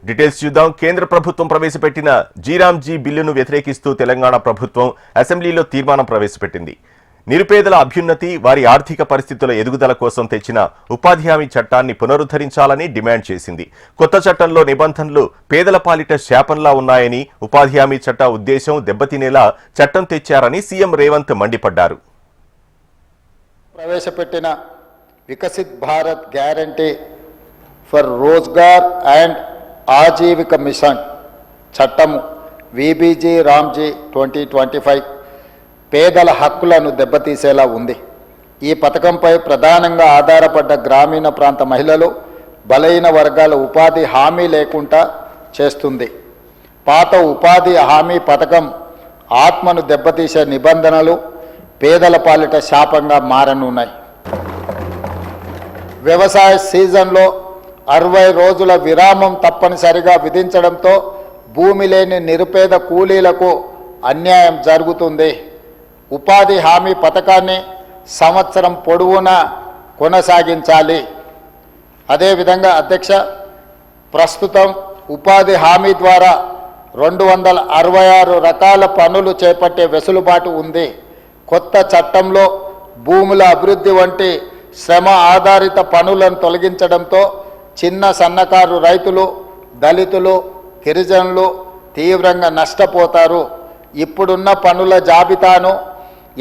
Details చూద్దాం. కేంద్ర ప్రభుత్వం ప్రవేశపెట్టిన జీరాంజీ బిల్లును వ్యతిరేకిస్తూ తెలంగాణ ప్రభుత్వం అసెంబ్లీలో తీర్మానం ప్రవేశపెట్టింది. నిరుపేదల అభ్యున్నతి, వారి ఆర్థిక పరిస్థితుల ఎదుగుదల కోసం తెచ్చిన ఉపాధి హామీ చట్టాన్ని పునరుద్ధరించాలని డిమాండ్ చేసింది. కొత్త చట్టంలో నిబంధనలు పేదల పాలిట శాపంలా ఉన్నాయని, ఉపాధి హామీ చట్ట ఉద్దేశం దెబ్బతినేలా చట్టం తెచ్చారని సీఎం రేవంత్ మండిపడ్డారు. ప్రవేశపెట్టిన Viksit Bharat guarantee for Rozgar and Ajeevika mission చట్టము విబిజీ రామ్జీ 2025 పేదల హక్కులను దెబ్బతీసేలా ఉంది. ఈ పథకంపై ప్రధానంగా ఆధారపడ్డ గ్రామీణ ప్రాంత మహిళలు, బలహీన వర్గాల ఉపాధి హామీ లేకుండా చేస్తుంది. పాత ఉపాధి హామీ పథకం ఆత్మను దెబ్బతీసే నిబంధనలు పేదల పాలిట శాపంగా మారనున్నాయి. వ్యవసాయ సీజన్లో 60 రోజుల విరామం తప్పనిసరిగా విధించడంతో భూమి లేని నిరుపేద కూలీలకు అన్యాయం జరుగుతుంది. ఉపాధి హామీ పథకాన్ని సంవత్సరం పొడవునా కొనసాగించాలి. అదేవిధంగా అధ్యక్ష, ప్రస్తుతం ఉపాధి హామీ ద్వారా 266 రకాల పనులు చేపట్టే వెసులుబాటు ఉంది. కొత్త చట్టంలో భూముల అభివృద్ధి వంటి శ్రమ ఆధారిత పనులను తొలగించడంతో చిన్న సన్నకారు రైతులు, దళితులు, గిరిజనులు తీవ్రంగా నష్టపోతారు. ఇప్పుడున్న పనుల జాబితాను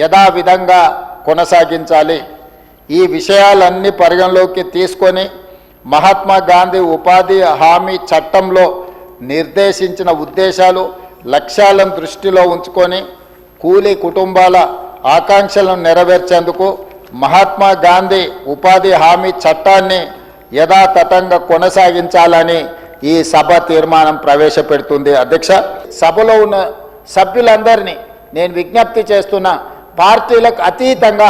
యథావిధంగా కొనసాగించాలి. ఈ విషయాలన్నీ పరిగణలోకి తీసుకొని మహాత్మా గాంధీ ఉపాధి హామీ చట్టంలో నిర్దేశించిన ఉద్దేశాలు, లక్ష్యాలను దృష్టిలో ఉంచుకొని కూలీ కుటుంబాల ఆకాంక్షలను నెరవేర్చేందుకు మహాత్మా గాంధీ ఉపాధి హామీ చట్టాన్ని యథాతథంగా కొనసాగించాలని ఈ సభ తీర్మానం ప్రవేశపెడుతుంది. అధ్యక్ష, సభలో ఉన్న సభ్యులందరినీ నేను విజ్ఞప్తి చేస్తున్న, పార్టీలకు అతీతంగా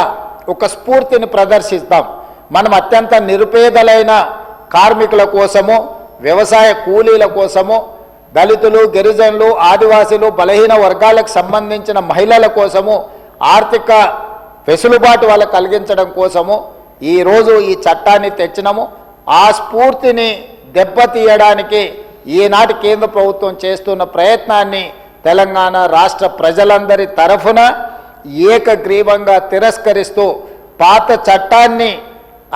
ఒక స్ఫూర్తిని ప్రదర్శిస్తాం. మనం అత్యంత నిరుపేదలైన కార్మికుల కోసము, వ్యవసాయ కూలీల కోసము, దళితులు, గిరిజనులు, ఆదివాసీలు, బలహీన వర్గాలకు సంబంధించిన మహిళల కోసము ఆర్థిక వెసులుబాటు వాళ్ళకు కలిగించడం కోసము ఈరోజు ఈ చట్టాన్ని తెచ్చినాము. ఆ స్ఫూర్తిని దెబ్బతీయడానికి ఈనాటి కేంద్ర ప్రభుత్వం చేస్తున్న ప్రయత్నాన్ని తెలంగాణ రాష్ట్ర ప్రజలందరి తరఫున ఏకగ్రీవంగా తిరస్కరిస్తూ పాత చట్టాన్ని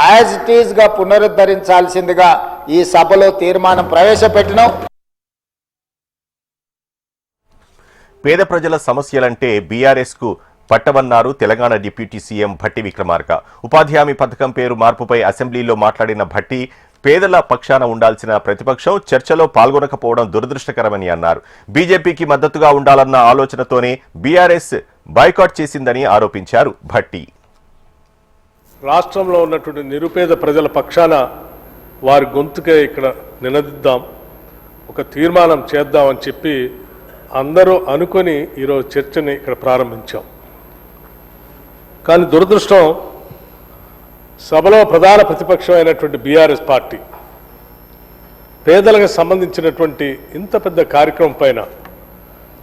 యాజ్ ఇట్ ఈజ్గా పునరుద్ధరించాల్సిందిగా ఈ సభలో తీర్మానం ప్రవేశపెట్టినాం. పేద ప్రజల సమస్యలంటే బీఆర్ఎస్కు పట్టవన్నారు తెలంగాణ డిప్యూటీ సీఎం భట్టి విక్రమార్క. ఉపాధి హామీ పథకం పేరు మార్పుపై అసెంబ్లీలో మాట్లాడిన భట్టి, పేదల పక్షాన ఉండాల్సిన ప్రతిపక్షం చర్చలో పాల్గొనకపోవడం దురదృష్టకరమని అన్నారు. బీజేపీకి మద్దతుగా ఉండాలన్న ఆలోచనతోనే బీఆర్ఎస్ బాయ్కాట్ చేసిందని ఆరోపించారు భట్టి. రాష్ట్రంలో ఉన్నటువంటి నిరుపేద ప్రజల పక్షాన వారి గొంతుకే ఇక్కడ నినదిద్దాం, ఒక తీర్మానం చేద్దామని చెప్పి అందరూ అనుకొని ఈరోజు చర్చని ఇక్కడ ప్రారంభించాం. కానీ దురదృష్టం, సభలో ప్రధాన ప్రతిపక్షం అయినటువంటి బీఆర్ఎస్ పార్టీ పేదలకు సంబంధించినటువంటి ఇంత పెద్ద కార్యక్రమం పైన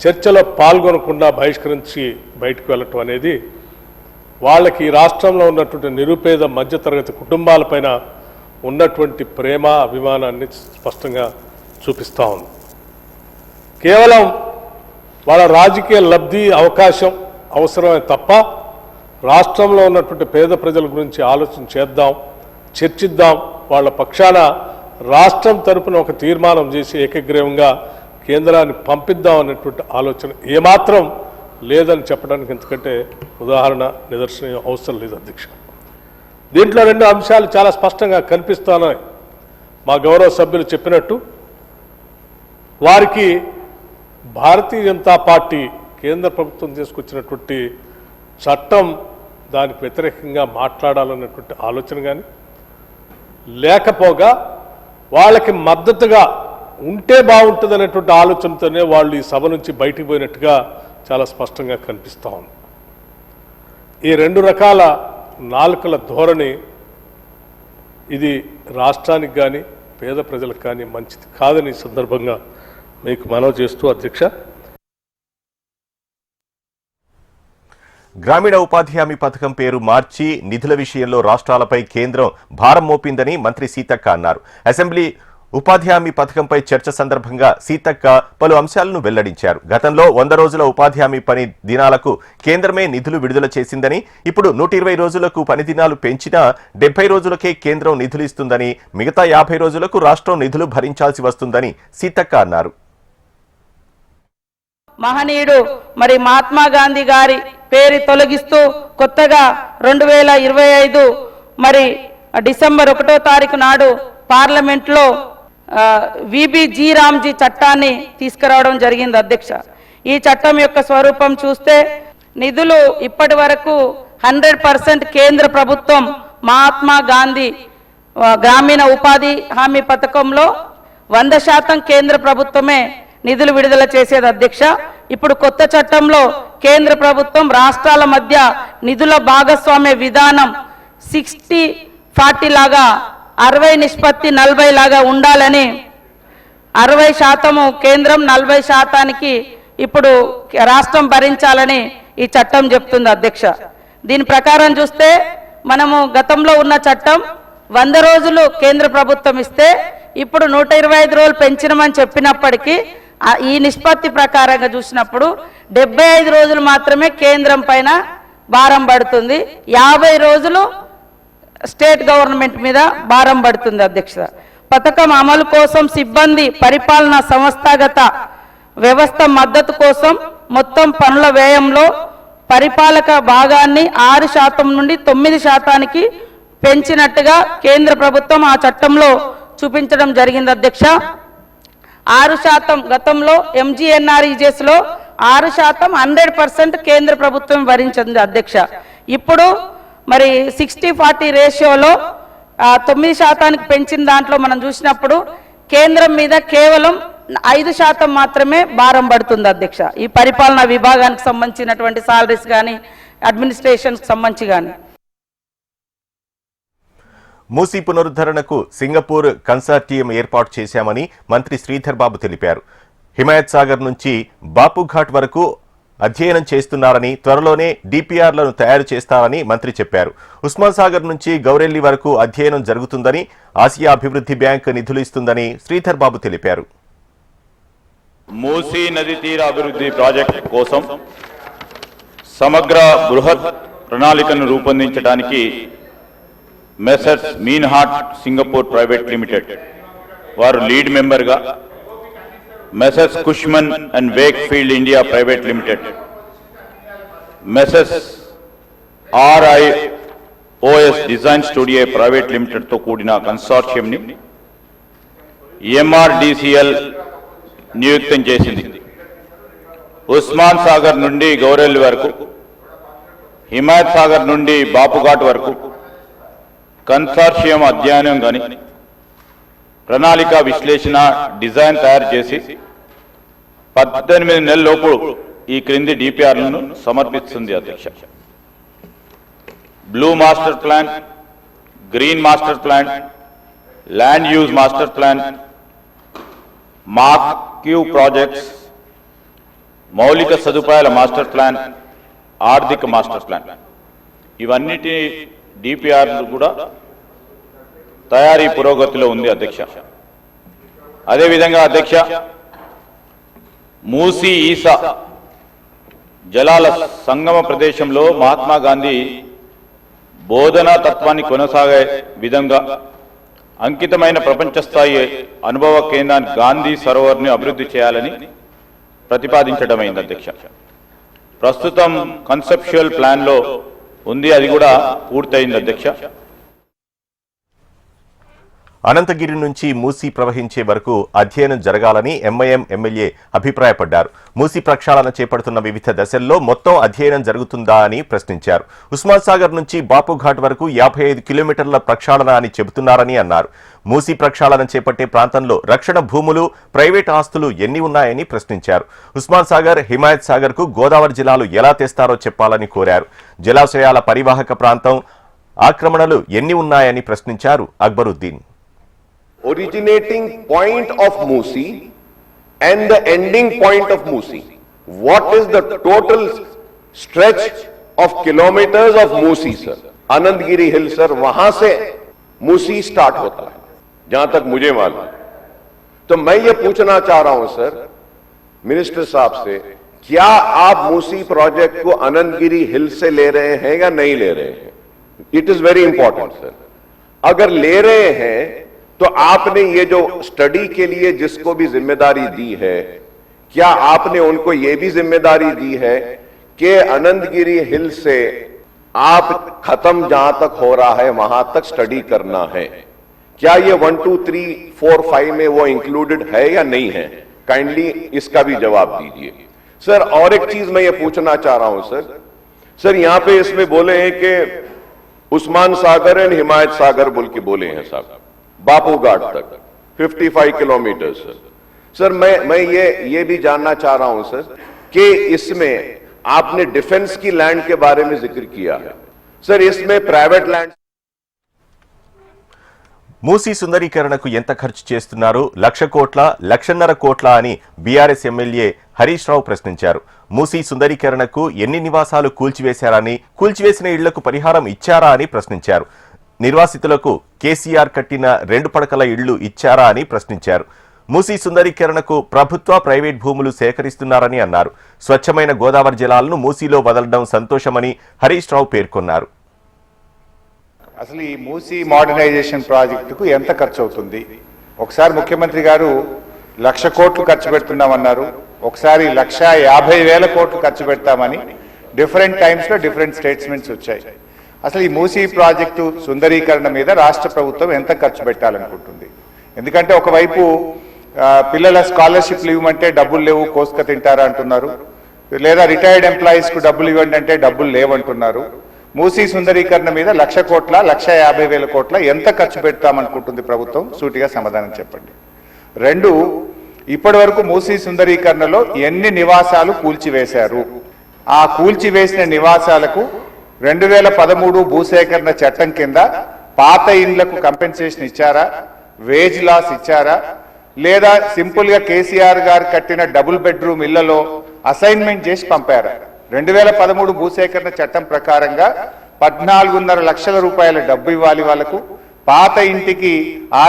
చర్చలో పాల్గొనకుండా బహిష్కరించి బయటకు వెళ్ళటం అనేది వాళ్ళకి ఈ రాష్ట్రంలో ఉన్నటువంటి నిరుపేద మధ్యతరగతి కుటుంబాలపైన ఉన్నటువంటి ప్రేమ, అభిమానాన్ని స్పష్టంగా చూపిస్తూ ఉంది. కేవలం వాళ్ళ రాజకీయ లబ్ధి, అవకాశం అవసరమే తప్ప రాష్ట్రంలో ఉన్నటువంటి పేద ప్రజల గురించి ఆలోచన చేద్దాం, చర్చిద్దాం, వాళ్ళ పక్షాన రాష్ట్రం తరపున ఒక తీర్మానం చేసి ఏకగ్రీవంగా కేంద్రాన్ని పంపిద్దాం అనేటువంటి ఆలోచన ఏమాత్రం లేదని చెప్పడానికి ఎందుకంటే ఉదాహరణ, నిదర్శనం అవసరం లేదు అధ్యక్ష. దీంట్లో 2 అంశాలు చాలా స్పష్టంగా కనిపిస్తున్నాయి. మా గౌరవ సభ్యులు చెప్పినట్టు, వారికి భారతీయ జనతా పార్టీ కేంద్ర ప్రభుత్వం తీసుకొచ్చినటువంటి చట్టం దానికి వ్యతిరేకంగా మాట్లాడాలన్నటువంటి ఆలోచన కానీ, లేకపోగా వాళ్ళకి మద్దతుగా ఉంటే బాగుంటుంది అనేటువంటి ఆలోచనతోనే వాళ్ళు ఈ సభ నుంచి బయటికి పోయినట్టుగా చాలా స్పష్టంగా కనిపిస్తూ ఉంది. ఈ 2 రకాల నాలుకల ధోరణి ఇది రాష్ట్రానికి కానీ పేద ప్రజలకు కానీ మంచిది కాదని సందర్భంగా మీకు మనవి చేస్తూ అధ్యక్ష. గ్రామీణ ఉపాధి హామీ పథకం పేరు మార్చి నిధుల విషయంలో రాష్ట్రాలపై కేంద్రం భారం మోపిందని మంత్రి సీతక్క అన్నారు. అసెంబ్లీ ఉపాధి హామీ పథకంపై చర్చ సందర్భంగా సీతక్క పలు అంశాలను వెల్లడించారు. గతంలో 100 రోజుల ఉపాధి హామీ పని దినాలకు కేంద్రమే నిధులు విడుదల చేసిందని, ఇప్పుడు 120 రోజులకు పని దినాలు పెంచినా 70 రోజులకే కేంద్రం నిధులు ఇస్తుందని, మిగతా 50 రోజులకు రాష్ట్రం నిధులు భరించాల్సి వస్తుందని సీతక్క అన్నారు. మహనీయుడు మరి మహాత్మా గాంధీ గారి పేరు తొలగిస్తూ కొత్తగా 2025 మరి డిసెంబర్ 1వ తారీఖు నాడు పార్లమెంట్లో విబి జీరామ్జీ చట్టాన్ని తీసుకురావడం జరిగింది అధ్యక్ష. ఈ చట్టం యొక్క స్వరూపం చూస్తే నిధులు ఇప్పటి వరకు 100% కేంద్ర ప్రభుత్వం మహాత్మా గాంధీ గ్రామీణ ఉపాధి హామీ పథకంలో 100% కేంద్ర ప్రభుత్వమే నిధులు విడుదల చేసేది అధ్యక్ష. ఇప్పుడు కొత్త చట్టంలో కేంద్ర ప్రభుత్వం రాష్ట్రాల మధ్య నిధుల భాగస్వామ్య విధానం 60-40 లాగా 60-40 లాగా ఉండాలని, 60% కేంద్రం 40% ఇప్పుడు రాష్ట్రం భరించాలని ఈ చట్టం చెప్తుంది అధ్యక్ష. దీని ప్రకారం చూస్తే మనము గతంలో ఉన్న చట్టం 100 రోజులు కేంద్ర ప్రభుత్వం ఇస్తే ఇప్పుడు 125 రోజులు పెంచినమని చెప్పినప్పటికీ ఈ నిష్పత్తి ప్రకారంగా చూసినప్పుడు 75 రోజులు మాత్రమే కేంద్రం పైన భారం పడుతుంది, 50 రోజులు స్టేట్ గవర్నమెంట్ మీద భారం పడుతుంది అధ్యక్ష. పథకం అమలు కోసం సిబ్బంది పరిపాలన సంస్థాగత వ్యవస్థ మద్దతు కోసం మొత్తం పనుల వ్యయంలో పరిపాలక భాగాన్ని 6% నుండి 9% పెంచినట్టుగా కేంద్ర ప్రభుత్వం ఆ చట్టంలో చూపించడం జరిగింది అధ్యక్ష. 6% గతంలో ఎంజీఎన్ఆర్ఈజెస్ లో 6% 100% కేంద్ర ప్రభుత్వం భరించింది అధ్యక్ష. ఇప్పుడు మరి 60-40 రేషియోలో 9% పెంచిన దాంట్లో మనం చూసినప్పుడు కేంద్రం మీద కేవలం 5% మాత్రమే భారం పడుతుంది అధ్యక్ష. ఈ పరిపాలనా విభాగానికి సంబంధించినటువంటి సాలరీస్ కానీ అడ్మినిస్ట్రేషన్కి సంబంధించి కానీ. మూసీ పునరుద్ధరణకు సింగపూర్ కన్సార్టియం ఏర్పాటు చేశామని మంత్రి శ్రీధర్ బాబు తెలిపారు. హిమాయత్ సాగర్ నుంచి బాపుఘాట్ వరకు అధ్యయనం చేస్తున్నారని, త్వరలోనే డిపిఆర్లను తయారు చేస్తారని మంత్రి చెప్పారు. ఉస్మాన్ సాగర్ నుంచి గౌరెల్లి వరకు అధ్యయనం జరుగుతుందని, ఆసియా అభివృద్ధి బ్యాంక్ నిధులు ఇస్తుందని శ్రీధర్ బాబు తెలిపారు. మూసీ నది తీర అభివృద్ధి ప్రాజెక్టు కోసం సమగ్ర బృహత్ ప్రణాళికను రూపొందించడానికి messrs Meinhardt Singapore private limited వారు లీడ్ మెంబర్గా, messrs Cushman and Wakefield India private limited, messrs RIOS design studio private లిమిటెడ్తో కూడిన కన్సార్షియంని ఎంఆర్డిసిఎల్ నియుక్తం చేసింది. ఉస్మాన్ సాగర్ నుండి గౌరెల్లి వరకు, హిమాయత్ సాగర్ నుండి బాపుఘాట్ వరకు కన్సార్షియం అధ్యయనం కానీ ప్రణాళిక విశ్లేషణ డిజైన్ తయారు చేసి 18 నెలలలోపు ఈ క్రింది డిపిఆర్లను సమర్పిస్తుంది అధ్యక్ష. Blue master plan, green master plan, land use master plan, marquee projects, మౌలిక సదుపాయాల మాస్టర్ ప్లాన్, ఆర్థిక మాస్టర్ ప్లాన్, ఇవన్నిటి డిపిఆర్లు కూడా తయారీ పురోగతిలో ఉంది అధ్యక్ష. అదేవిధంగా అధ్యక్ష, మూసీ ఈసా జలాల సంగమ ప్రదేశంలో మహాత్మా గాంధీ బోధనా తత్వాన్ని కొనసాగే విధంగా అంకితమైన ప్రపంచ స్థాయి అనుభవ కేంద్రాన్ని గాంధీ సరోవర్ని అభివృద్ధి చేయాలని ప్రతిపాదించడమైంది అధ్యక్ష. ప్రస్తుతం కన్సెప్చువల్ ప్లాన్లో ఉంది, అది కూడా పూర్తయింది అధ్యక్ష. అనంతగిరి నుంచి మూసీ ప్రవహించే వరకు అధ్యయనం జరగాలని ఎంఐఎం ఎమ్మెల్యే అభిప్రాయపడ్డారు. మూసీ ప్రక్షాళన చేపడుతున్న వివిధ దశల్లో మొత్తం అధ్యయనం జరుగుతుందా అని ప్రశ్నించారు. ఉస్మాన్ సాగర్ నుంచి బాపుఘాట్ వరకు 55 కిలోమీటర్ల ప్రక్షాళన అని చెబుతున్నారని అన్నారు. మూసీ ప్రక్షాళన చేపట్టే ప్రాంతంలో రక్షణ భూములు, ప్రైవేట్ ఆస్తులు ఎన్ని ఉన్నాయని ప్రశ్నించారు. ఉస్మాన్ సాగర్, హిమాయత్ సాగర్ కు గోదావరి జిల్లాలు ఎలా తెస్తారో చెప్పాలని కోరారు. జలాశయాల పరివాహక ప్రాంతం ఆక్రమణలు ఎన్ని ఉన్నాయని ప్రశ్నించారు Akbaruddin. Originating point of Moosi and the ending point of Moosi. What is the total stretch of kilometers of Moosi, sir? Anandgiri Hill, sir, वहां से Moosi start होता है, जहां तक मुझे मालूम. तो मैं ये पूछना चाह रहा हूं सर मिनिस्टर साहब से, क्या आप मूसी प्रोजेक्ट को आनंदगिरी हिल से ले रहे हैं या नहीं ले रहे हैं? It is very important sir. अगर ले रहे हैं तो आपने ये जो स्टडी के लिए जिसको भी जिम्मेदारी दी है, क्या आपने उनको ये भी जिम्मेदारी दी है कि आनंदगिरी हिल से आप खत्म जहां तक हो रहा है वहां तक स्टडी करना है? क्या ये 1, 2, 3, 4, 5 में वो इंक्लूडेड है या नहीं है? काइंडली इसका भी जवाब दीजिए सर। और एक चीज मैं ये पूछना चाह रहा हूं सर यहां पे इसमें बोले हैं कि उस्मान सागर एंड हिमायत सागर बोल के बोले हैं साहब, बापू घाट तक 55 किलोमीटर सर मैं ये भी जानना चाह रहा हूं सर कि इसमें आपने डिफेंस की लैंड के बारे में जिक्र किया है सर, इसमें प्राइवेट लैंड మూసీ సుందరీకరణకు ఎంత ఖర్చు చేస్తున్నారు? 1,00,000 కోట్ల 1,50,000 కోట్ల అని బీఆర్ఎస్ ఎమ్మెల్యే హరీష్ రావు ప్రశ్నించారు. మూసీ సుందరీకరణకు ఎన్ని నివాసాలు కూల్చివేశారని, కూల్చివేసిన ఇళ్లకు పరిహారం ఇచ్చారా అని ప్రశ్నించారు. నిర్వాసితులకు కేసీఆర్ కట్టిన 2 పడకల ఇళ్లు ఇచ్చారా అని ప్రశ్నించారు. మూసీ సుందరీకరణకు ప్రభుత్వ ప్రైవేట్ భూములు సేకరిస్తున్నారని అన్నారు. స్వచ్ఛమైన గోదావరి జలాలను మూసీలో వదలడం సంతోషమని హరీష్ రావు పేర్కొన్నారు. అసలు ఈ మూసీ మోడర్నైజేషన్ ప్రాజెక్టుకు ఎంత ఖర్చు అవుతుంది? ఒకసారి ముఖ్యమంత్రి గారు 1,00,000 కోట్లు ఖర్చు పెడుతున్నామన్నారు, ఒకసారి 1,50,000 కోట్లు ఖర్చు పెడతామని డిఫరెంట్ టైమ్స్లో డిఫరెంట్ స్టేట్మెంట్స్ వచ్చాయి. అసలు ఈ మూసీ ప్రాజెక్టు సుందరీకరణ మీద రాష్ట్ర ప్రభుత్వం ఎంత ఖర్చు పెట్టాలనుకుంటుంది? ఎందుకంటే ఒకవైపు పిల్లల స్కాలర్షిప్లు ఇవ్వమంటే డబ్బులు లేవు, కోసుక తింటారా అంటున్నారు, లేదా రిటైర్డ్ ఎంప్లాయీస్కు డబ్బులు ఇవ్వండి అంటే డబ్బులు లేవంటున్నారు. మూసీ సుందరీకరణ మీద 1,00,000 కోట్ల 1,50,000 కోట్ల ఎంత ఖర్చు పెడతామనుకుంటుంది ప్రభుత్వం? సూటిగా సమాధానం చెప్పండి. 2, ఇప్పటి వరకు మూసీ సుందరీకరణలో ఎన్ని నివాసాలు కూల్చివేశారు? ఆ కూల్చివేసిన నివాసాలకు 2013 భూసేకరణ చట్టం కింద పాత ఇండ్లకు కంపెన్సేషన్ ఇచ్చారా? వేజ్ లాస్ ఇచ్చారా? లేదా సింపుల్గా కేసీఆర్ గారు కట్టిన డబుల్ బెడ్రూమ్ ఇళ్లలో అసైన్మెంట్ చేసి పంపారా? 2013 భూసేకరణ చట్టం ప్రకారంగా 14.5 లక్షల రూపాయల డబ్బు ఇవ్వాలి వాళ్లకు. పాత ఇంటికి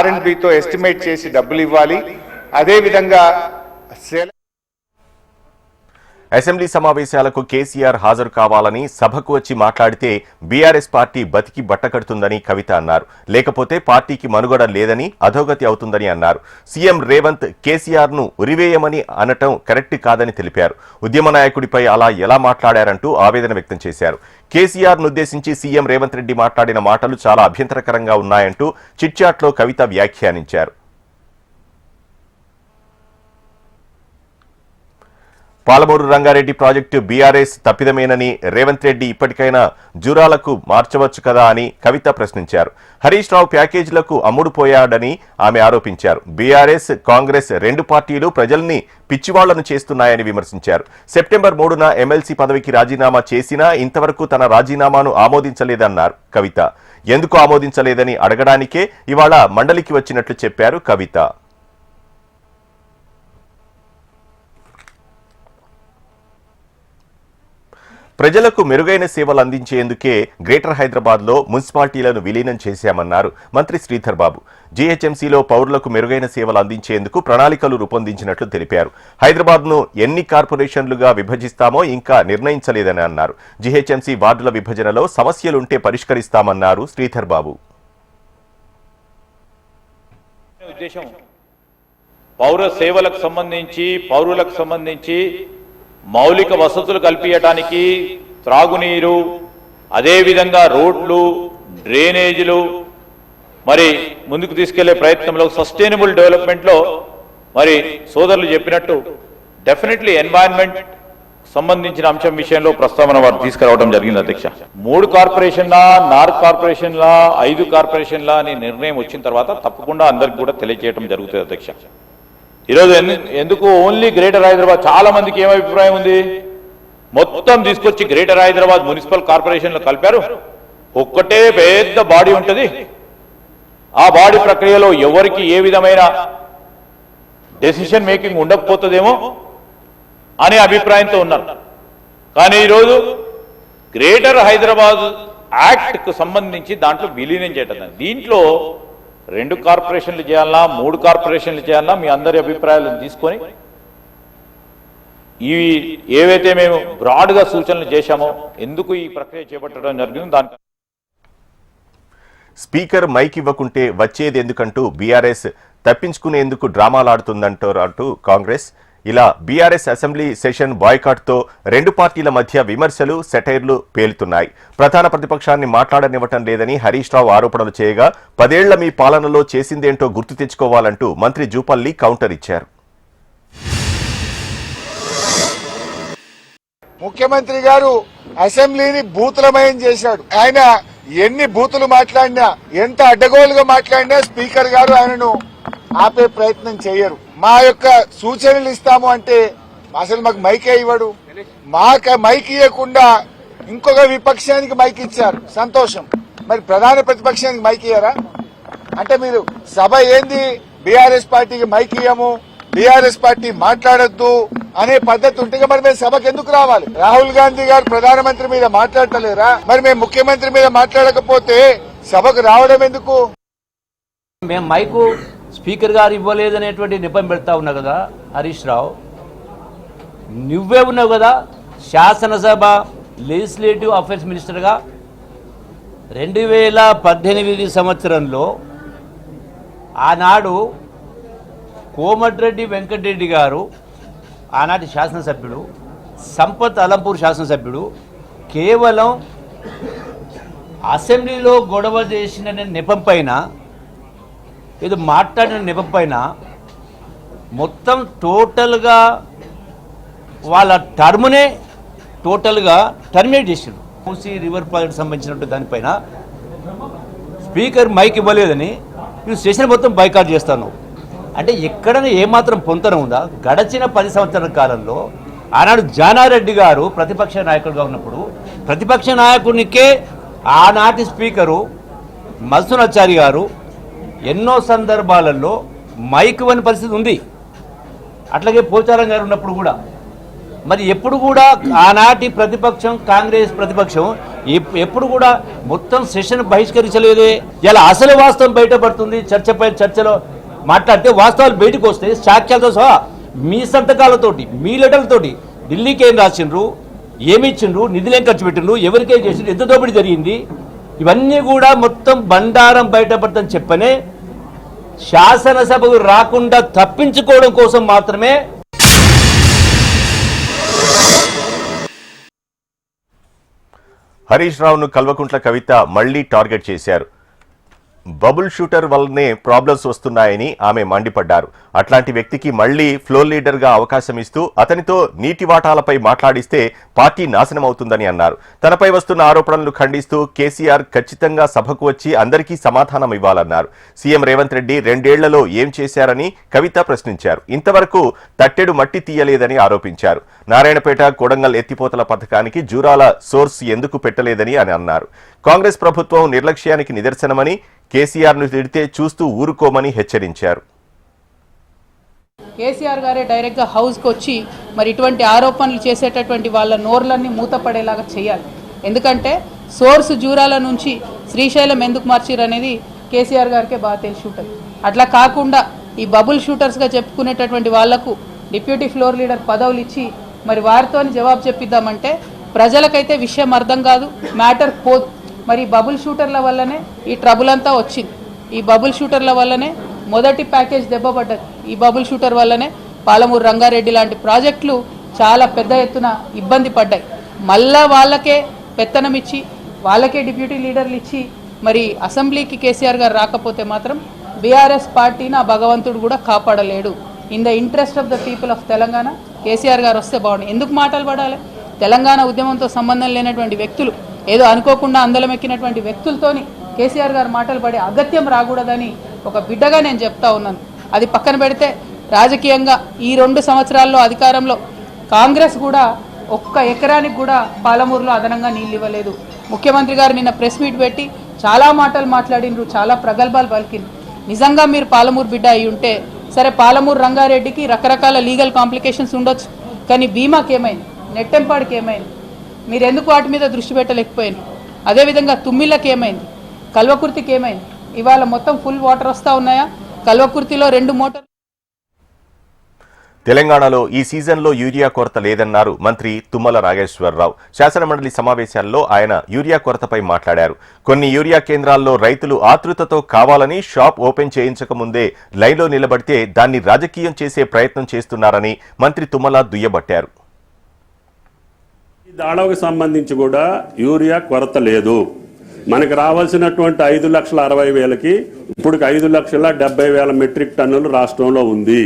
R&Bతో ఎస్టిమేట్ చేసి డబ్బులు ఇవ్వాలి. అదేవిధంగా అసెంబ్లీ సమావేశాలకు కేసీఆర్ హాజరు కావాలని సభకు వచ్చి మాట్లాడితే బీఆర్ఎస్ పార్టీ బతికి బట్టకడుతుందని కవిత అన్నారు. లేకపోతే పార్టీకి మనుగడ లేదని, అధోగతి అవుతుందని అన్నారు. సీఎం రేవంత్ కేసీఆర్ ను ఉరివేయమని అనటం కరెక్ట్ కాదని తెలిపారు. ఉద్యమ నాయకుడిపై అలా ఎలా మాట్లాడారంటూ ఆవేదన వ్యక్తం చేశారు. కేసీఆర్ నుద్దేశించి సీఎం రేవంత్ రెడ్డి మాట్లాడిన మాటలు చాలా అభ్యంతరకరంగా ఉన్నాయంటూ చిట్చాట్లో కవిత వ్యాఖ్యానించారు. పాలమూరు రంగారెడ్డి ప్రాజెక్టు బీఆర్ఎస్ తప్పిదమేనని, రేవంత్ రెడ్డి ఇప్పటికైనా జూరాలకు మార్చవచ్చు కదా అని కవిత ప్రశ్నించారు. హరీష్ రావు ప్యాకేజీలకు అమ్ముడుపోయాడని ఆమె ఆరోపించారు. బీఆర్ఎస్, కాంగ్రెస్ 2 పార్టీలు ప్రజల్ని పిచ్చివాళ్లను చేస్తున్నాయని విమర్శించారు. సెప్టెంబర్ 3న ఎమ్మెల్సీ పదవికి రాజీనామా చేసినా ఇంతవరకు తన రాజీనామాను ఆమోదించలేదన్నారు కవిత. ఎందుకు ఆమోదించలేదని అడగడానికే ఇవాళ మండలికి వచ్చినట్లు చెప్పారు కవిత. ప్రజలకు మెరుగైన సేవలు అందించేందుకే గ్రేటర్ హైదరాబాద్లో మున్సిపాలిటీలను విలీనం చేశామన్నారు మంత్రి శ్రీధర్ బాబు. జీహెచ్ఎంసీలో పౌరులకు మెరుగైన సేవలు అందించేందుకు ప్రణాళికలు రూపొందించినట్లు తెలిపారు. హైదరాబాద్ను ఎన్ని కార్పొరేషన్లుగా విభజిస్తామో ఇంకా నిర్ణయించలేదని అన్నారు. జీహెచ్ఎంసీ వార్డుల విభజనలో సమస్యలుంటే పరిష్కరిస్తామన్నారు శ్రీధర్ బాబు. పౌర సేవలకు సంబంధించి, పౌరులకు సంబంధించి మౌలిక వసతులు కల్పించడానికి త్రాగునీరు, అదేవిధంగా రోడ్లు, డ్రైనేజీలు మరి ముందుకు తీసుకెళ్లే ప్రయత్నంలో సస్టైనబుల్ డెవలప్మెంట్లో మరి సోదరులు చెప్పినట్టు డెఫినెట్లీ ఎన్వైరన్మెంట్ సంబంధించిన అంశం విషయంలో ప్రస్తావన వారు తీసుకురావడం జరిగింది అధ్యక్ష. 3 కార్పొరేషన్ల, 4 కార్పొరేషన్ల, 5 కార్పొరేషన్ల అని నిర్ణయం వచ్చిన తర్వాత తప్పకుండా అందరికి కూడా తెలియజేయడం జరుగుతుంది అధ్యక్ష. ఈరోజు ఎందుకు ఓన్లీ గ్రేటర్ హైదరాబాద్? చాలా మందికి ఏం అభిప్రాయం ఉంది, మొత్తం తీసుకొచ్చి గ్రేటర్ హైదరాబాద్ మున్సిపల్ కార్పొరేషన్లో కలిపారు, ఒక్కటే పెద్ద బాడీ ఉంటుంది, ఆ బాడీ ప్రక్రియలో ఎవరికి ఏ విధమైన డెసిషన్ మేకింగ్ ఉండకపోతుందేమో అనే అభిప్రాయంతో ఉన్నారు. కానీ ఈరోజు గ్రేటర్ హైదరాబాద్ యాక్ట్కు సంబంధించి దాంట్లో విలీనం చేయటం, దీంట్లో 2 కార్పొరేషన్లు చేయాలన్నా 3 కార్పొరేషన్లు చేయాలన్నా మీ అందరి అభిప్రాయాలను తీసుకొని ఇవి ఏవైతే మేము బ్రాడ్గా సూచనలు చేశామో ఎందుకు ఈ ప్రక్రియ చేపట్టడం జరిగింది దానికి స్పీకర్ మైక్ ఇవ్వకుంటే వచ్చేది ఎందుకంటూ బీఆర్ఎస్ తప్పించుకునేందుకు డ్రామాలాడుతుందంటూ కాంగ్రెస్. ఇలా బీఆర్ఎస్ అసెంబ్లీ సెషన్ బాయ్కాట్తో 2 పార్టీల మధ్య విమర్శలు, సెటైర్లు పేలుతున్నాయి. ప్రధాన ప్రతిపక్షాన్ని మాట్లాడనివ్వటం లేదని హరీష్ రావు ఆరోపణలు చేయగా 10 ఏళ్ల మీ పాలనలో చేసిందేంటో గుర్తు తెచ్చుకోవాలంటూ మంత్రి జూపల్లి కౌంటర్ ఇచ్చారు. ముఖ్యమంత్రి గారు అసెంబ్లీని బూతులమయం చేశాడు. ఆయన ఎన్ని బూతులు మాట్లాడినా, ఎంత అడ్డగోలుగా మాట్లాడినా స్పీకర్ గారు ఆయనను ఆపే ప్రయత్నం చేయరు. మా యొక్క సూచనలు ఇస్తాము అంటే అసలు మాకు మైకే ఇవ్వడు. మాకు మైక్ ఇవ్వకుండా ఇంకొక విపక్షానికి మైక్ ఇచ్చారు, సంతోషం. మరి ప్రధాన ప్రతిపక్షానికి మైక్ ఇయ్యారా? అంటే మీరు సభ ఏంది, బీఆర్ఎస్ పార్టీకి మైక్ ఇయ్యము, బీఆర్ఎస్ పార్టీ మాట్లాడొద్దు అనే పద్ధతి ఉంటే మరి మేము సభకు ఎందుకు రావాలి? రాహుల్ గాంధీ గారు ప్రధానమంత్రి మీద మాట్లాడటలేరా? మరి మేము ముఖ్యమంత్రి మీద మాట్లాడకపోతే సభకు రావడం ఎందుకు? మేము మైకు స్పీకర్ గారు ఇవ్వలేదనేటువంటి నెపం పెడతా ఉన్నా కదా హరీష్ రావు, నువ్వే ఉన్నావు కదా శాసనసభ లెజిస్లేటివ్ అఫైర్స్ మినిస్టర్గా 2018 సంవత్సరంలో. ఆనాడు కోమటిరెడ్డి వెంకటరెడ్డి గారు ఆనాటి శాసనసభ్యుడు, సంపత్ అలంపూర్ శాసనసభ్యుడు, కేవలం అసెంబ్లీలో గొడవ చేసిన నెపం పైన, ఏదో మాట్లాడిన నెపం పైన మొత్తం టోటల్గా వాళ్ళ టర్మ్నే టోటల్గా టర్మినేట్ చేసారు. మూసీ రివర్ ప్రాజెక్ట్ సంబంధించినట్టు దానిపైన స్పీకర్ మైక్ ఇవ్వలేదని నువ్వు సెషన్ మొత్తం బైకాట్ చేస్తాను అంటే ఎక్కడైనా ఏమాత్రం పొంతన ఉందా? గడచిన 10 సంవత్సరాల కాలంలో ఆనాడు జానారెడ్డి గారు ప్రతిపక్ష నాయకుడిగా ఉన్నప్పుడు ప్రతిపక్ష నాయకునికే ఆనాటి స్పీకరు మల్సునాచారి గారు ఎన్నో సందర్భాలలో మైక్ ఇవ్వని పరిస్థితి ఉంది. అట్లాగే పోచారం గారు ఉన్నప్పుడు కూడా మరి ఎప్పుడు కూడా ఆనాటి ప్రతిపక్షం కాంగ్రెస్ ప్రతిపక్షం ఎప్పుడు కూడా మొత్తం సెషన్ బహిష్కరించలేదే. ఇలా అసలు వాస్తవం బయటపడుతుంది. చర్చలో మాట్లాడితే వాస్తవాలు బయటకు వస్తాయి, సాక్ష్యాలతో సహా. మీ సంతకాలతోటి, మీ లెటర్లతోటి ఢిల్లీకి ఏం రాసిండ్రు, ఏమి ఇచ్చిండ్రు, నిధులు ఏం ఖర్చు పెట్టిండ్రు, ఎవరికేం చేసిండ్రు, ఎంత దోపిడీ జరిగింది, ఇవన్నీ కూడా మొత్తం బండారం బయటపడతాని చెప్పనే శాసనసభకు రాకుండా తప్పించుకోవడం కోసం మాత్రమే హరీష్ రావును కల్వకుంట్ల కవిత మళ్లీ టార్గెట్ చేశారు. బబుల్ షూటర్ వల్లనే ప్రాబ్లమ్స్ వస్తున్నాయని ఆమె మండిపడ్డారు. అట్లాంటి వ్యక్తికి మళ్లీ ఫ్లోర్ లీడర్గా అవకాశం ఇస్తూ అతనితో నీటి వాటాలపై మాట్లాడిస్తే పార్టీ నాశనం అవుతుందని అన్నారు. తనపై వస్తున్న ఆరోపణలు ఖండిస్తూ కేసీఆర్ ఖచ్చితంగా సభకు వచ్చి అందరికీ సమాధానం ఇవ్వాలన్నారు. సీఎం రేవంత్ రెడ్డి 2 ఏళ్లలో ఏం చేశారని కవిత ప్రశ్నించారు. ఇంతవరకు తట్టెడు మట్టి తీయలేదని ఆరోపించారు. నారాయణపేట కొడంగల్ ఎత్తిపోతల పథకానికి జూరాల సోర్స్ ఎందుకు పెట్టలేదని అని అన్నారు. కాంగ్రెస్ ప్రభుత్వం నిర్లక్ష్యానికి నిదర్శనమని, కేసీఆర్ను తిడితే చూస్తూ ఊరుకోమని హెచ్చరించారు. కేసీఆర్ గారే డైరెక్ట్గా హౌస్కి వచ్చి మరి ఇటువంటి ఆరోపణలు చేసేటటువంటి వాళ్ళ నోర్లన్నీ మూతపడేలాగా చేయాలి. ఎందుకంటే సోర్స్ జూరాల నుంచి శ్రీశైలం ఎందుకు మార్చిరు అనేది కేసీఆర్ గారికే బాగా తెలిసి ఉంటుంది. అట్లా కాకుండా ఈ బబుల్ షూటర్స్గా చెప్పుకునేటటువంటి వాళ్లకు డిప్యూటీ ఫ్లోర్ లీడర్ పదవులు ఇచ్చి మరి వారితో జవాబు చెప్పిద్దామంటే ప్రజలకైతే విషయం అర్థం కాదు, మ్యాటర్ పోదు. మరి బబుల్ షూటర్ల వల్లనే ఈ ట్రబుల్ అంతా వచ్చింది. ఈ బబుల్ షూటర్ల వల్లనే మొదటి ప్యాకేజ్ దెబ్బపడ్డది. ఈ బబుల్ షూటర్ వల్లనే పాలమూరు రంగారెడ్డి లాంటి ప్రాజెక్టులు చాలా పెద్ద ఎత్తున ఇబ్బంది పడ్డాయి. మళ్ళా వాళ్ళకే పెత్తనం ఇచ్చి, వాళ్ళకే డిప్యూటీ లీడర్లు ఇచ్చి మరి అసెంబ్లీకి కేసీఆర్ గారు రాకపోతే మాత్రం బీఆర్ఎస్ పార్టీని ఆ భగవంతుడు కూడా కాపాడలేడు. In the interest of the people of Telangana KCR garu వస్తే బాగుంది. ఎందుకు మాటలు పడాలి? తెలంగాణ ఉద్యమంతో సంబంధం లేనటువంటి వ్యక్తులు, ఏదో అనుకోకుండా అందలం ఎక్కినటువంటి వ్యక్తులతోని కేసీఆర్ గారు మాటలు పడే అగత్యం రాకూడదని ఒక బిడ్డగా నేను చెప్తా ఉన్నాను. అది పక్కన పెడితే రాజకీయంగా ఈ 2 సంవత్సరాల్లో అధికారంలో కాంగ్రెస్ కూడా 1 ఎకరానికి కూడా పాలమూరులో అదనంగా నీళ్ళు ఇవ్వలేదు. ముఖ్యమంత్రి గారు నిన్న ప్రెస్ మీట్ పెట్టి చాలా మాటలు మాట్లాడినరు, చాలా ప్రగల్భాలు పలికిండ్రు. నిజంగా మీరు పాలమూరు బిడ్డ అయి ఉంటే సరే, పాలమూరు రంగారెడ్డికి రకరకాల లీగల్ కాంప్లికేషన్స్ ఉండొచ్చు, కానీ బీమాకి ఏమైంది, నెట్టెంపాడికి ఏమైంది, మీరు ఎందుకు వాటి మీద దృష్టి పెట్టలేకపోయింది? అదేవిధంగా తుమ్మిళ్ళకి ఏమైంది, కల్వకుర్తికి ఏమైంది, ఇవాళ మొత్తం ఫుల్ వాటర్ వస్తూ ఉన్నాయా? కల్వకుర్తిలో 2 మోటార్లు. తెలంగాణలో ఈ సీజన్లో యూరియా కొరత లేదన్నారు మంత్రి తుమ్మల నాగేశ్వరరావు. శాసనమండలి సమావేశాల్లో ఆయన యూరియా కొరతపై మాట్లాడారు. కొన్ని యూరియా కేంద్రాల్లో రైతులు ఆతృతతో కావాలని షాప్ ఓపెన్ చేయించక ముందే లైన్లో నిలబడితే దాన్ని రాజకీయం చేసే ప్రయత్నం చేస్తున్నారని మంత్రి తుమ్మల దుయ్యబట్టారు. దాడవకు సంబంధించి కూడా యూరియా కొరత లేదు. మనకు రావాల్సినటువంటి 5,60,000కి ఇప్పుడు 5,70,000 మెట్రిక్ టన్నులు రాష్ట్రంలో ఉంది.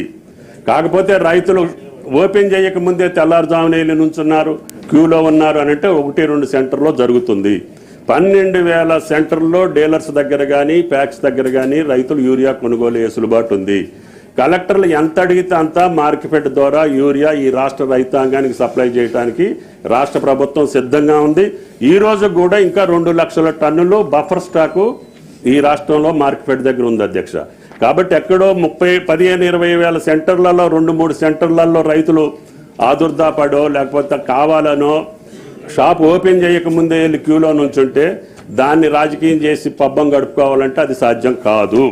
కాకపోతే రైతులు ఓపెన్ చేయక ముందే తెల్లారుజామున వెళ్ళి నుంచున్నారు, క్యూలో ఉన్నారు అని అంటే 1-2 సెంటర్లో జరుగుతుంది. 12,000 సెంటర్లో డీలర్స్ దగ్గర కానీ ప్యాక్స్ దగ్గర కానీ రైతులు యూరియా కొనుగోలు వెసులుబాటు ఉంది. కలెక్టర్లు ఎంత అడిగితే అంత మార్కెట్ ద్వారా యూరియా ఈ రాష్ట్ర రైతాంగానికి సప్లై చేయడానికి రాష్ట్ర ప్రభుత్వం సిద్ధంగా ఉంది. ఈ రోజు కూడా ఇంకా 2 లక్షల టన్నులు బఫర్ స్టాకు ఈ రాష్ట్రంలో మార్కెట్ దగ్గర ఉంది అధ్యక్ష. కాబట్టి ఎక్కడో 15,000-20,000 సెంటర్లలో 2-3 సెంటర్లలో రైతులు ఆదుర్దాపడో లేకపోతే కావాలనో షాప్ ఓపెన్ చేయకముందే వెళ్ళి క్యూలో నుంచుంటే దాన్ని రాజకీయం చేసి పబ్బం గడుపుకోవాలంటే అది సాధ్యం కాదు.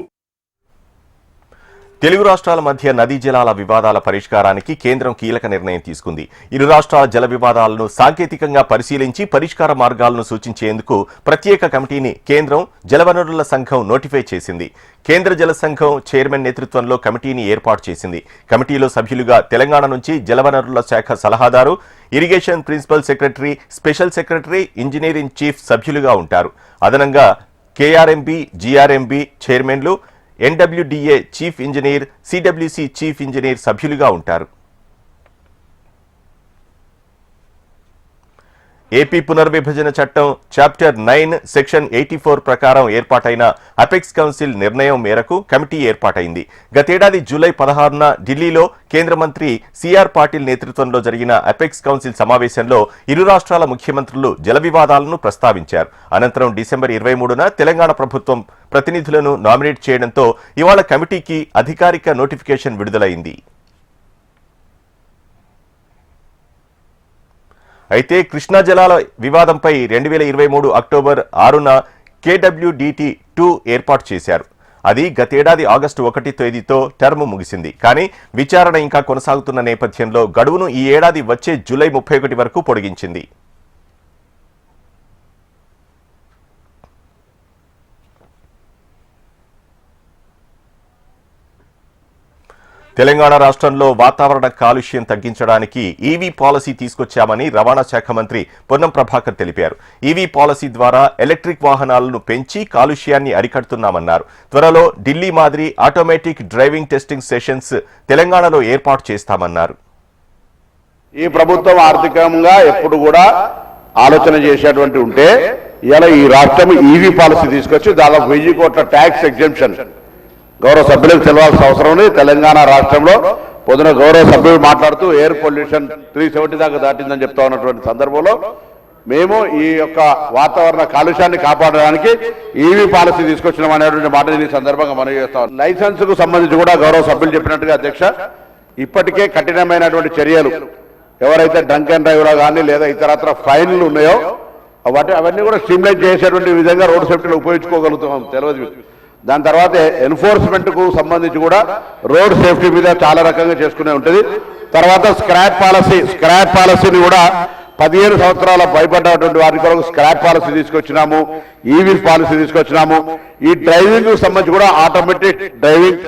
తెలుగు రాష్ట్రాల మధ్య నదీ జలాల వివాదాల పరిష్కారానికి కేంద్రం కీలక నిర్ణయం తీసుకుంది. ఇరు రాష్ట్రాల జల వివాదాలను సాంకేతికంగా పరిశీలించి పరిష్కార మార్గాలను సూచించేందుకు ప్రత్యేక కమిటీని కేంద్రం జలవనరుల సంఘం నోటిఫై చేసింది. కేంద్ర జల సంఘం చైర్మన్ నేతృత్వంలో కమిటీని ఏర్పాటు చేసింది. కమిటీలో సభ్యులుగా తెలంగాణ నుంచి జలవనరుల శాఖ సలహాదారు, irrigation principal secretary, special secretary, engineer in chief సభ్యులుగా ఉంటారు. అదనంగా కేఆర్ఎంబీ, జీఆర్ఎంబీ చైర్మన్లు, NWDA chief engineer, CWC chief engineer సభ్యులుగా ఉంటారు. ఏపీ పునర్విభజన చట్టం చాప్టర్ 9 సెక్షన్ 84 ప్రకారం ఏర్పాటైన అపెక్స్ కౌన్సిల్ నిర్ణయం మేరకు కమిటీ ఏర్పాటైంది. గతేడాది జూలై 16న ఢిల్లీలో కేంద్ర మంత్రి సిఆర్ పాటిల్ నేతృత్వంలో జరిగిన అపెక్స్ కౌన్సిల్ సమావేశంలో ఇరు రాష్ట్రాల ముఖ్యమంత్రులు జల వివాదాలను ప్రస్తావించారు. అనంతరం డిసెంబర్ 23న తెలంగాణ ప్రభుత్వం ప్రతినిధులను నామినేట్ చేయడంతో ఇవాళ కమిటీకి అధికారిక నోటిఫికేషన్ విడుదలైంది. అయితే కృష్ణా జలాల వివాదంపై 2023 అక్టోబర్ 6న KWDT2 ఏర్పాటు చేశారు. అది గతేడాది ఆగస్టు 1 తేదీతో టర్మ్ ముగిసింది. కానీ విచారణ ఇంకా కొనసాగుతున్న నేపథ్యంలో గడువును ఈ ఏడాది వచ్చే జూలై 31 వరకు పొడిగించింది. తెలంగాణ రాష్ట్రంలో వాతావరణ కాలుష్యం తగ్గించడానికి ఈవీ పాలసీ తీసుకొచ్చామని రవాణా శాఖ మంత్రి పొన్నం ప్రభాకర్ తెలిపారు. ఈవీ పాలసీ ద్వారా ఎలక్ట్రిక్ వాహనాలను పెంచి కాలుష్యాన్ని అరికడుతున్నామన్నారు. త్వరలో ఢిల్లీ మాదిరి ఆటోమేటిక్ డ్రైవింగ్ టెస్టింగ్ సెషన్స్ తెలంగాణలో ఏర్పాటు చేస్తామన్నారు. ఈ ప్రభుత్వం ఆర్థికంగా ఎప్పుడు కూడా ఆలోచన చేసేటువంటి ఉంటే ఇలా ఈ రాష్ట్రం ఈవీ పాలసీ తీసుకొచ్చి దాదాపు 1000 కోట్ల ట్యాక్స్ ఎగ్జెంప్షన్ గౌరవ సభ్యులకు తెలవాల్సిన అవసరం ఉంది. తెలంగాణ రాష్ట్రంలో పొద్దున గౌరవ సభ్యులు మాట్లాడుతూ ఎయిర్ పొల్యూషన్ 370 దాకా దాటిందని చెప్తా ఉన్నటువంటి సందర్భంలో మేము ఈ యొక్క వాతావరణ కాలుష్యాన్ని కాపాడడానికి ఈవీ పాలసీ తీసుకొచ్చినాం అనేటువంటి మాట ఈ సందర్భంగా మనవి చేస్తాం. లైసెన్స్ కు సంబంధించి కూడా గౌరవ సభ్యులు చెప్పినట్టుగా అధ్యక్ష ఇప్పటికే కఠినమైనటువంటి చర్యలు ఎవరైతే డ్రంక్ అండ్ డ్రైవ్ కానీ లేదా ఇతరత్ర ఫైన్లు ఉన్నాయో అవన్నీ కూడా స్ట్రీమ్లైన్ చేసేటువంటి విధంగా రోడ్ సేఫ్టీలో ఉపయోగించుకోగలుగుతాం తెలియదు. దాని తర్వాత ఎన్ఫోర్స్మెంట్ కు సంబంధించి కూడా రోడ్ సేఫ్టీ మీద చాలా రకంగా చేసుకునే ఉంటుంది. తర్వాత స్క్రాప్ పాలసీని కూడా 15 సంవత్సరాల భయపడ్డటువంటి వారి కొరకు స్క్రాప్ పాలసీ తీసుకొచ్చినాము, ఈవీ పాలసీ తీసుకొచ్చినాము. ఈ డ్రైవింగ్ కు సంబంధించి కూడా automatic driving.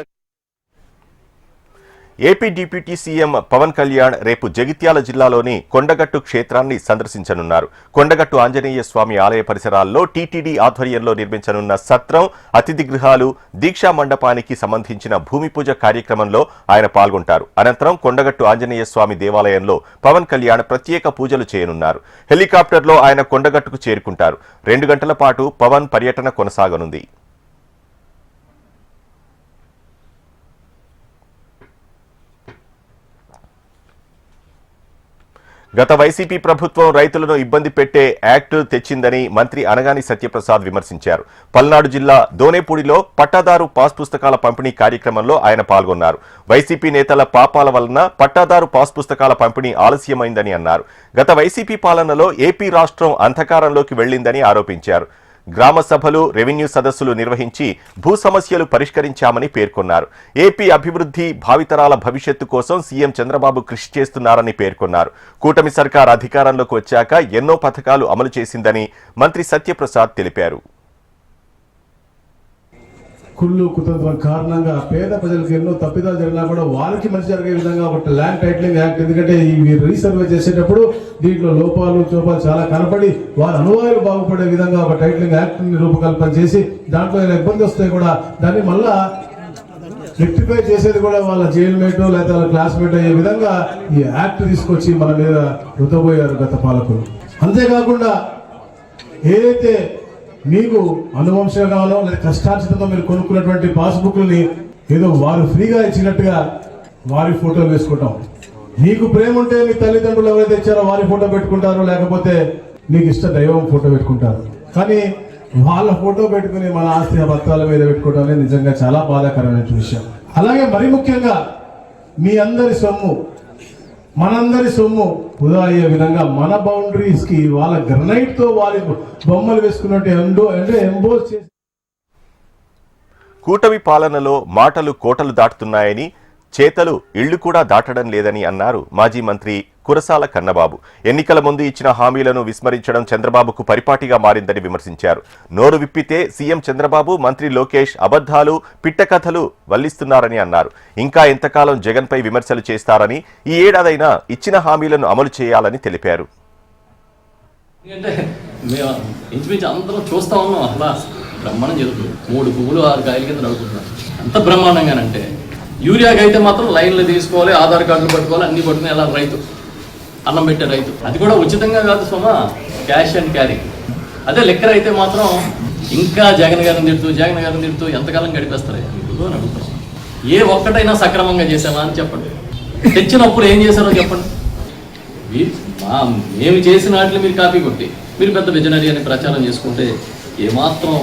AP deputy CM Pawan Kalyan రేపు జగిత్యాల జిల్లాలోని కొండగట్టు క్షేత్రాన్ని సందర్శించనున్నారు. కొండగట్టు ఆంజనేయ స్వామి ఆలయ పరిసరాల్లో టీటీడీ ఆధ్వర్యంలో నిర్మించనున్న సత్రం, అతిథి గృహాలు, దీక్షా మండపానికి సంబంధించిన భూమి పూజ కార్యక్రమంలో ఆయన పాల్గొంటారు. అనంతరం కొండగట్టు ఆంజనేయ స్వామి దేవాలయంలో పవన్ కళ్యాణ్ ప్రత్యేక పూజలు చేయనున్నారు. హెలికాప్టర్లో ఆయన కొండగట్టుకు చేరుకుంటారు. 2 గంటల పాటు పవన్ పర్యటన కొనసాగనుంది. గత వైసీపీ ప్రభుత్వం రైతులను ఇబ్బంది పెట్టే యాక్ట్ తెచ్చిందని మంత్రి అనగాని సత్యప్రసాద్ విమర్శించారు. పల్నాడు జిల్లా దోనేపూడిలో పట్టాదారు పాస్ పుస్తకాల పంపిణీ కార్యక్రమంలో ఆయన పాల్గొన్నారు. వైసీపీ నేతల పాపాల వలన పట్టాదారు పాస్ పుస్తకాల పంపిణీ ఆలస్యమైందని అన్నారు. గత వైసీపీ పాలనలో ఏపీ రాష్ట్రం అంధకారంలోకి వెళ్లిందని ఆరోపించారు. గ్రామ సభలు, రెవెన్యూ సదస్సులు నిర్వహించి భూ సమస్యలు పరిష్కరించామని పేర్కొన్నారు. ఏపీ అభివృద్ధి, భావితరాల భవిష్యత్తు కోసం సీఎం చంద్రబాబు కృషి చేస్తున్నారని పేర్కొన్నారు. కూటమి సర్కార్ అధికారంలోకి వచ్చాక ఎన్నో పథకాలు అమలు చేసిందని మంత్రి సత్యప్రసాద్ తెలిపారు. కుళ్ళు కుతంత్రం కారణంగా పేద ప్రజలకు ఎన్నో తప్పిదాలు జరిగినా కూడా వారికి మంచి జరిగే విధంగా ఒక ల్యాండ్ టైటిలింగ్ యాక్ట్, ఎందుకంటే ఈ రీసర్వే చేసేటప్పుడు దీంట్లో లోపాలు చాలా కనపడి వారి అనువాయులు బాగుపడే విధంగా ఒక టైటిలింగ్ యాక్ట్ ని రూపకల్పన చేసి దాంట్లో ఏదైనా ఇబ్బంది వస్తే కూడా దాన్ని మళ్ళా రెక్టిఫై చేసేది కూడా వాళ్ళ జైలు మేట్ లేదా వాళ్ళ క్లాస్మేట్ అయ్యే విధంగా ఈ యాక్ట్ తీసుకొచ్చి మన మీద రుతబోయారు గత పాలకులు. అంతేకాకుండా ఏదైతే మీకు అనువంశంగానో లేదా కష్టార్జితంతో మీరు కొనుక్కున్నటువంటి పాస్బుక్లని ఏదో వారు ఫ్రీగా ఇచ్చినట్టుగా వారి ఫోటోలు వేసుకుంటాం. మీకు ప్రేమ ఉంటే మీ తల్లిదండ్రులు ఎవరైతే ఇచ్చారో వారి ఫోటో పెట్టుకుంటారు, లేకపోతే మీకు ఇష్ట దైవం ఫోటో పెట్టుకుంటారు. కానీ వాళ్ళ ఫోటో పెట్టుకుని మన ఆస్తి పత్రాల మీద పెట్టుకోవడం అనేది నిజంగా చాలా బాధాకరమైన విషయం. అలాగే మరి ముఖ్యంగా మీ అందరి సొమ్ము, మనందరి సొమ్ము వృధా అయ్యే విధంగా మన బౌండరీస్ కి వాళ్ళ గ్రనైట్ తో వారి బొమ్మలు వేసుకున్నట్టు ఎంబోస్ చేసి కూటమి పాలనలో మాటలు కోటలు దాటుతున్నాయని, చేతలు ఇళ్లు కూడా దాటడం లేదని అన్నారు మాజీ మంత్రి కురసాల కన్నబాబు. ఎన్నికల ముందు ఇచ్చిన హామీలను విస్మరించడం చంద్రబాబుకు పరిపాటిగా మారిందని విమర్శించారు. నోరు విప్పితే సీఎం చంద్రబాబు, మంత్రి లోకేష్ అబద్ధాలు, పిట్టకథలు వల్లిస్తున్నారని అన్నారు. ఇంకా ఎంతకాలం జగన్పై విమర్శలు చేస్తారని, ఈ ఏడాదైనా ఇచ్చిన హామీలను అమలు చేయాలని తెలిపారు. అందరం చూస్తా ఉన్నాం, అసలు బ్రహ్మాండం జరుగుతుంది. 3 పువ్వులు 6 కాయల కింద నడుపుతున్నారు. అంత బ్రహ్మాండంగానంటే యూరియాకి అయితే మాత్రం లైన్లు తీసుకోవాలి, ఆధార్ కార్డులు పట్టుకోవాలి, అన్ని పట్టుకుని ఎలా రైతు అన్నం పెట్టే రైతు, అది కూడా ఉచితంగా కాదు సుమా, క్యాష్ అండ్ క్యారీ. అదే లెక్కర్ అయితే మాత్రం ఇంకా జగన్ గారిని తిడుతూ ఎంతకాలం గడిపేస్తారు అని అడుగుతాం. ఏ ఒక్కటైనా సక్రమంగా చేసామా అని చెప్పండి. తెచ్చినప్పుడు ఏం చేశారో చెప్పండి. మేము చేసిన వాటిని మీరు కాపీ కొట్టి మీరు పెద్ద విజనరీ అని ప్రచారం చేసుకుంటే ఏమాత్రం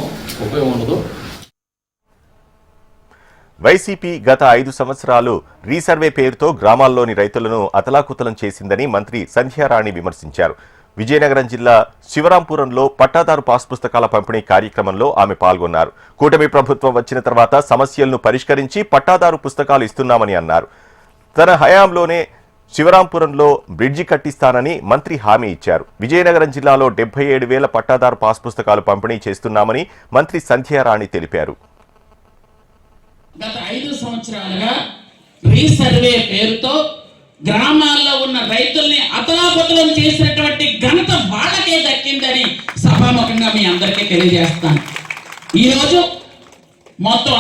ఉపయోగం ఉండదు. వైసీపీ గత 5 సంవత్సరాలు రీసర్వే పేరుతో గ్రామాల్లోని రైతులను అతలాకుతలం చేసిందని మంత్రి సంధ్యారాణి విమర్శించారు. విజయనగరం జిల్లా శివరాంపురంలో పట్టాదారు పాస్ పుస్తకాల పంపిణీ కార్యక్రమంలో ఆమె పాల్గొన్నారు. కూటమి ప్రభుత్వం వచ్చిన తర్వాత సమస్యలను పరిష్కరించి పట్టాదారు పుస్తకాలు ఇస్తున్నామని అన్నారు. తన హయాంలోనే శివరాంపురంలో బ్రిడ్జి కట్టిస్తానని మంత్రి హామీ ఇచ్చారు. విజయనగరం జిల్లాలో 77,000 పట్టాదారు పాస్ పుస్తకాలు పంపిణీ చేస్తున్నామని మంత్రి సంధ్యారాణి తెలిపారు. గత 5 సంవత్సరాలుగా రీసర్వే పేరుతో గ్రామాల్లో ఉన్న రైతుల్ని అతలాకుతలం చేసినటువంటి ఘనత వాళ్ళకే దక్కిందని సభాముఖంగా మీ అందరికీ తెలియజేస్తాను. ఈరోజు మొత్తం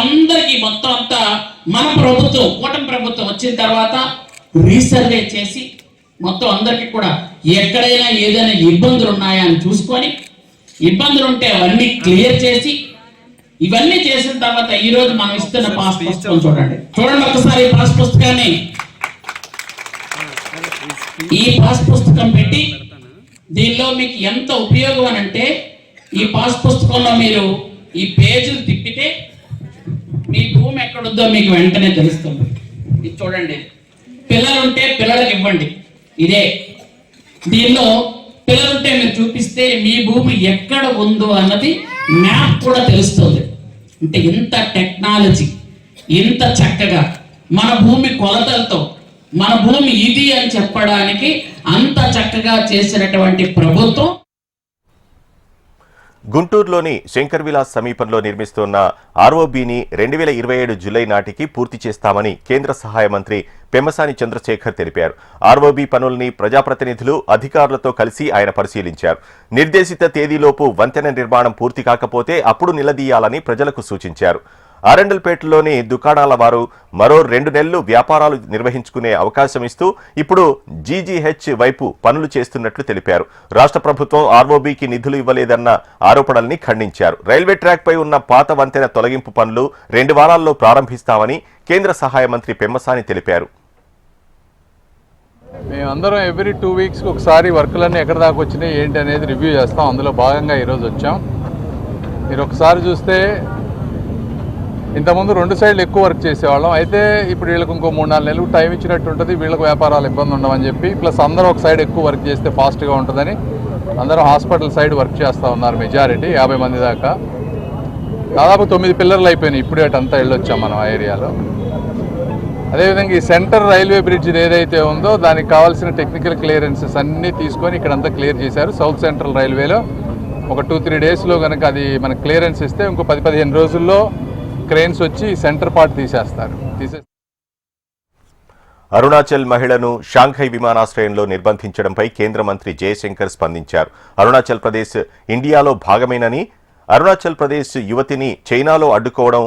అంతా మన ప్రభుత్వం, కూటమి ప్రభుత్వం వచ్చిన తర్వాత రీసర్వే చేసి మొత్తం అందరికీ కూడా ఎక్కడైనా ఏదైనా ఇబ్బందులు ఉన్నాయా అని చూసుకొని, ఇబ్బందులు ఉంటే అవన్నీ క్లియర్ చేసి, ఇవన్నీ చేసిన తర్వాత ఈ రోజు మనం ఇస్తున్న పాస్ పుస్తకం చూడండి ఒకసారి. ఈ పాస్ పుస్తకాన్ని, ఈ పాస్ పుస్తకం పెట్టి దీనిలో మీకు ఎంత ఉపయోగం అని అంటే, ఈ పాస్ పుస్తకంలో మీరు ఈ పేజీలు తిప్పితే మీ భూమి ఎక్కడుందో మీకు వెంటనే తెలుస్తుంది. ఇది చూడండి. పిల్లలుంటే పిల్లలకు ఇవ్వండి. ఇదే దీనిలో పిల్లలుంటే మీరు చూపిస్తే మీ భూమి ఎక్కడ ఉందో అన్నది మ్యాప్ కూడా తెలుస్తుంది. అంటే ఇంత టెక్నాలజీ, ఇంత చక్కగా మన భూమి కొలతలతో మన భూమి ఇది అని చెప్పడానికి అంత చక్కగా చేసినటువంటి ప్రభుత్వం. గుంటూరులోని శంకర్ విలాస్ సమీపంలో నిర్మిస్తున్న ఆర్ఓబీని 2027 జూలై నాటికి పూర్తి చేస్తామని కేంద్ర సహాయ మంత్రి పెమ్మసాని చంద్రశేఖర్ తెలిపారు. ఆర్ఓబీ పనుల్ని ప్రజాప్రతినిధులు, అధికారులతో కలిసి ఆయన పరిశీలించారు. నిర్దేశిత తేదీలోపు వంతెన నిర్మాణం పూర్తి కాకపోతే అప్పుడు నిలదీయాలని ప్రజలకు సూచించారు. ఆరెండల్పేటలోని దుకాణాల వారు మరో 2 నెలలు వ్యాపారాలు నిర్వహించుకునే అవకాశం ఇస్తూ ఇప్పుడు జీజీహెచ్ వైపు పనులు చేస్తున్నట్లు తెలిపారు. రాష్ట్ర ప్రభుత్వం ఆర్ఓబీకి నిధులు ఇవ్వలేదన్న ఆరోపణల్ని ఖండించారు. రైల్వే ట్రాక్ పై ఉన్న పాత వంతెన తొలగింపు పనులు 2 వారాల్లో ప్రారంభిస్తామని కేంద్ర సహాయ మంత్రి పెమ్మసాని తెలిపారు. మేమందరం ఎవ్రీ 2 వీక్స్కి ఒకసారి వర్కులన్నీ ఎక్కడ దాకా వచ్చినాయి ఏంటి అనేది రివ్యూ చేస్తాం. అందులో భాగంగా ఈరోజు వచ్చాం. మీరు ఒకసారి చూస్తే ఇంతకుముందు 2 సైడ్లు ఎక్కువ వర్క్ చేసేవాళ్ళం. అయితే ఇప్పుడు వీళ్ళకి ఇంకో 3-4 నెలలు టైం ఇచ్చినట్టు ఉంటుంది. వీళ్ళకి వ్యాపారాలు ఇబ్బంది ఉండవని చెప్పి, ప్లస్ అందరూ ఒక సైడ్ ఎక్కువ వర్క్ చేస్తే ఫాస్ట్గా ఉంటుందని అందరూ హాస్పిటల్ సైడ్ వర్క్ చేస్తూ ఉన్నారు. మెజారిటీ 50 మంది దాకా. దాదాపు 9 పిల్లర్లు అయిపోయినాయి. ఇప్పుడే అటంతా వెళ్ళొచ్చాం మనం ఆ ఏరియాలో. అదేవిధంగా ఈ సెంటర్ రైల్వే బ్రిడ్జ్ ఏదైతే ఉందో దానికి కావాల్సిన టెక్నికల్ క్లియరెన్సెస్ అన్నీ తీసుకొని ఇక్కడంతా క్లియర్ చేశారు. సౌత్ సెంట్రల్ రైల్వేలో ఒక 2-3 డేస్లో కనుక అది మనకు క్లియరెన్స్ ఇస్తే ఇంకో 10-15 రోజుల్లో క్రెయిన్స్ వచ్చి సెంటర్ పార్ట్ తీసేస్తారు. అరుణాచల్ మహిళను షాంఘై విమానాశ్రయంలో నిర్బంధించడంపై కేంద్ర మంత్రి జయశంకర్ స్పందించారు. అరుణాచల్ ప్రదేశ్ ఇండియాలో భాగమేనని, అరుణాచల్ ప్రదేశ్ యువతిని చైనాలో అడ్డుకోవడం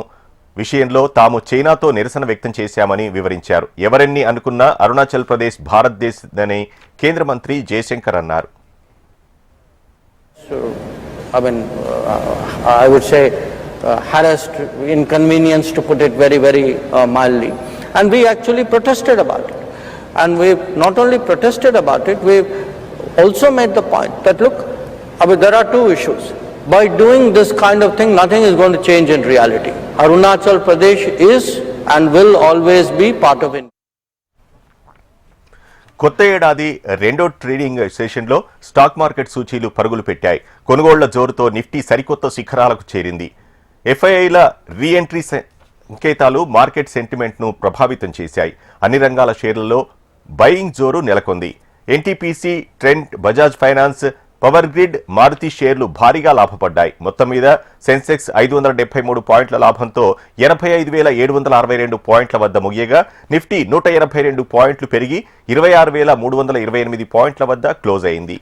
విషయంలో తాము చైనాతో నిరసన వ్యక్తం చేశామని వివరించారు. ఎవరెన్ని అనుకున్నా అరుణాచల్ ప్రదేశ్ భారతదేశమని కేంద్ర మంత్రి జయశంకర్ అన్నారు. I would say harassed, inconvenienced, to put it very, very mildly. And we actually protested about it. And we not only protested about it, we also made the point that, look, there are two issues. By doing this kind of thing, nothing is going to change in reality. Arunachal Pradesh is and will always be part of India. కొత్త ఏడాది రెండో trading సెషన్లో stock market సూచీలు పరుగులు పెట్టాయి. కొనుగోళ్ల జోరుతో Nifty సరికొత్త శిఖరాలకు చేరింది. ఎఫ్ఐఐల రీఎంట్రీ సంకేతాలు మార్కెట్ సెంటిమెంట్ను ప్రభావితం చేశాయి. అన్ని రంగాల షేర్లలో బయింగ్ జోరు నెలకొంది. NTPC, Trent, Bajaj finance, power grid, Maruti షేర్లు భారీగా లాభపడ్డాయి. మొత్తం మీద సెన్సెక్స్ 573 పాయింట్ల లాభంతో 85,762 పాయింట్ల వద్ద ముగియగా నిఫ్టీ 182 పాయింట్లు పెరిగి 26,328 పాయింట్ల వద్ద క్లోజ్ అయింది.